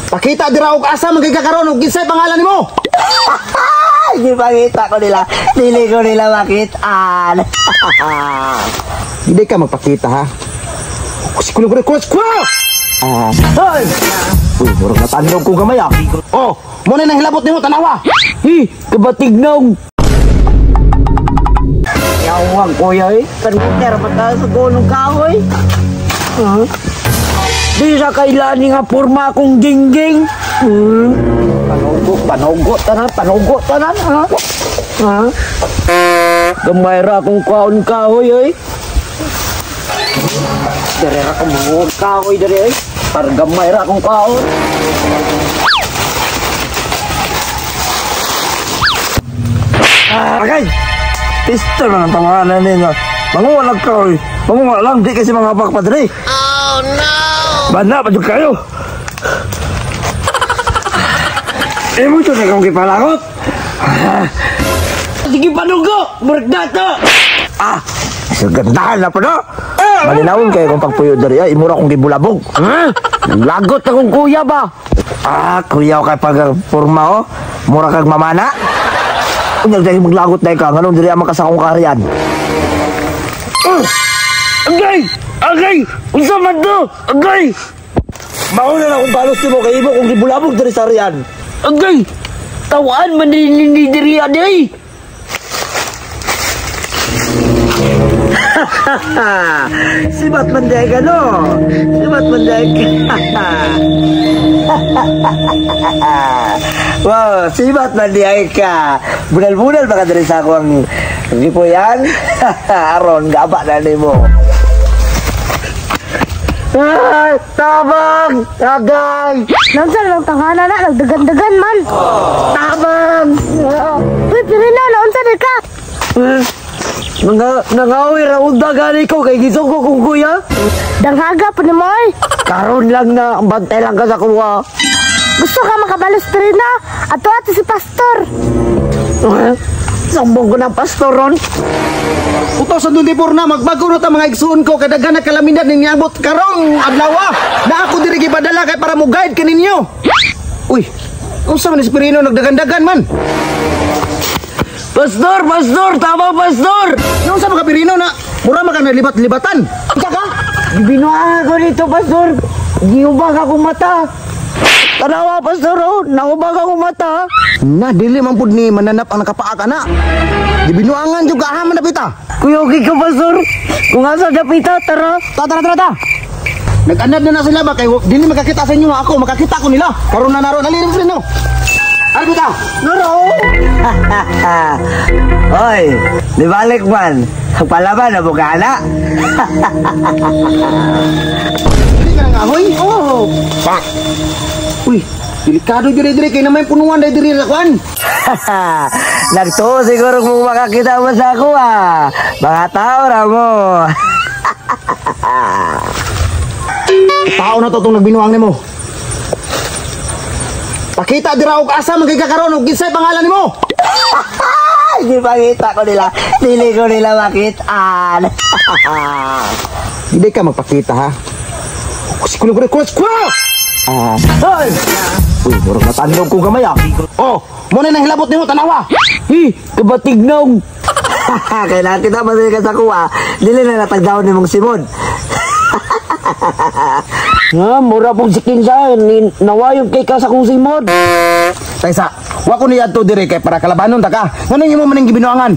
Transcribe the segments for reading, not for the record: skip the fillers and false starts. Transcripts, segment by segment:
Pakita dira og asa magigakaroon og ginsay pangalan nimo. Di pakita ko nila. Dili ko nila makitaan. Hindi ka magpakita ha. Kulo. Hoy! Uy, murag natandog ko gamay ah. Oh, muna nang hilabot nimo tanawa. Hi, kabatignog. Yawang kuya eh. Kaniter pa tayo sa gunong kahoy. Di sa kailan nga porma akong gingging. Panugot tanan, ha? Gamay ra akong kaon kahoy eh. Dari ra akong mga kahoy dari eh. Para gamay ra akong kaon. Agay! Pisto na ng pangalan ninyo. Manguwalag kahoy. Manguwalag lang, di kasi mga bakpadre. Oh no! Banda, pa kayo. Mo ito na kong kipalakot. Sige panugo, muragdato. Sagandahan na pa no. Malinawin kayo kung pagpuyo dari ay imura kong gibulabog. Lagot akong kuya ba? Kuya kay pagpurma oh. Mura kag mamana. Unyag dahil maglagot na ka, ganun diri ang makasakong kariyan. Agay! Unsa man to? Agay! Mauna na akong balos mo kay imo kung gibulabog dari sa riyan. Agay! Tawaan man ni diri aday. Sibat man day ka no? Sibat man day ka. Wow, sibat man day ka. Bunal-bunal baka dari sa akong gipuyan. Aron, gaba na ni mo. Tabang! Agay! Nansan lang tanghana na, nagdagan-dagan man. Tabang! Uy, Pirino, naunsa na ka? Nangawi ra unda gani ko kay gisugo kong kuya. Danghaga pa ni Moy. Karon lang na bantay lang ka sa kuwa. Gusto ka makabalos Pirino? Ato si Pastor. Sambong ko ng pastoron. Utos sa 24 na magbago na ta mga igsuon ko kay daghan na kalamidad ning niabot karong adlaw. Na ako diri gipadala kay para mo guide kaninyo. Uy, unsa man si Pirino nagdagan-dagan man? Pastor! Tama, Pastor! Yung sa mga Pirino na mura maka nalibat-libatan. Ika ka? Binuha ko nito, Pastor. Giubag akong mata. Tanawa, Pastor, oh. Naubag akong mata. Na, dili man pud ni mananap ang nakapaaka na. Gibinuangan juga ha man dapita. Kuyogi ka, Pastor. Kung asa dapita, tara. Ta. Nag-anad na sila ba kay dili makakita sa inyo ako, makakita ko nila. Karon na naron alirim sila no. Ano ta? Naro! Oy, di balik man. Ang palaban na bukana. Hindi ka nangahoy? Oo. Pak! Uy, delikado diri-diri kay na may punuan diri lakwan. Nagtuo siguro kung makakita mo sa ako Mga tao ra mo. Tao na to itong nagbinuang ni mo. Pakita dira og asa magigakaroon og ginsay pangalan nimo. Di pakita ko nila. Dili ko nila makitaan. Hindi ka magpakita ha. Kulo. Hoy! Uy, murag natandog ko gamay ah. Oh, muna nang hilabot nimo tanawa. Hi, kabatignog. Kailangan kita masaya ka sa kuha. Dili na natagdaon ni mong simod. Mura pong sikin sa nawayog kay ka sa kong simod. Taysa, wa ko niya to dire kay para kalabanon ta ka. Nganong imo maning gibinuangan?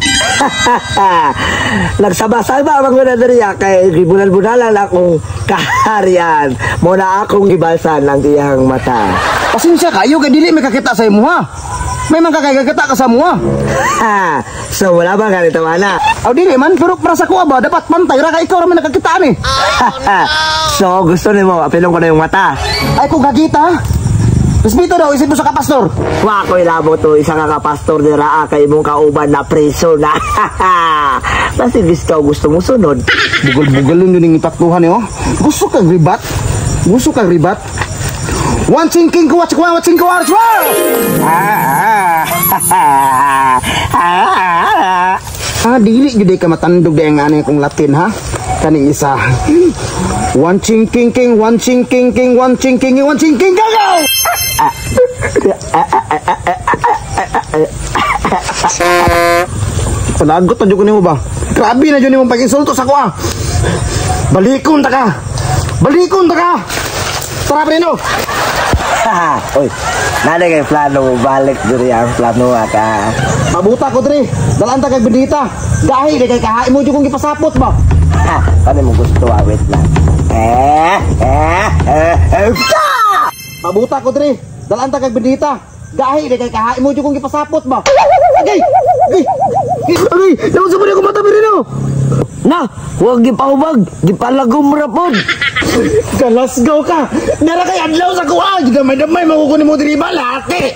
Nagsaba-saba ang mga diriya kay gibunal-bunalan akong kaharian. Muna akong gibalsan ang iyang mata. Pasensya kayo kay dili may kakita sa imo ha. May man kakita ka sa mo ha. So wala ba ganito mana? Aw dili man pero para sa kuha ba dapat pantay ra ka ikaw ra man nakakitaan eh. So gusto nimo apilong ko na yung mata. Ay kung kakita. Respeto daw isip mo sa kapastor. Wa ko ilabo to isa ka kapastor dira kay imong kauban na preso na. Basta gusto mo sunod. Bugol-bugol yun yung itaktuhan eh oh. Gusto kang ribat? One thinking ko, watch ko, dili gede ka matandog dahil nga kong Latin ha. Kaning isa. One ching king king, one ching king king, one ching king king, one ching king gagaw! Palagot na dyan mo ba? Grabe na dyan mong pag-insulto sa ko ah! Balikon ta ka! Balikon ta ka! Tara preno! Uy, nada kay plano mo balik diri ang plano ka. Mabuta ko dre! Dalaan ta kag bendita! Dahil kay kahain mo dyan kong ipasapot ba? Ano mo gusto awit lang? Mabuta ko dre! Dalaan ta kag bendita! Dahil kay kahain mo dyan kong ipasapot ba? Agay! Agay! Agay! Naman sa muli ako mata Pirino! Na, huwag gipahubag, gipalagom rapod. Galasgaw ka! Nara kay adlaw sa kuha! Damay-damay makukunin mo diri ba laki!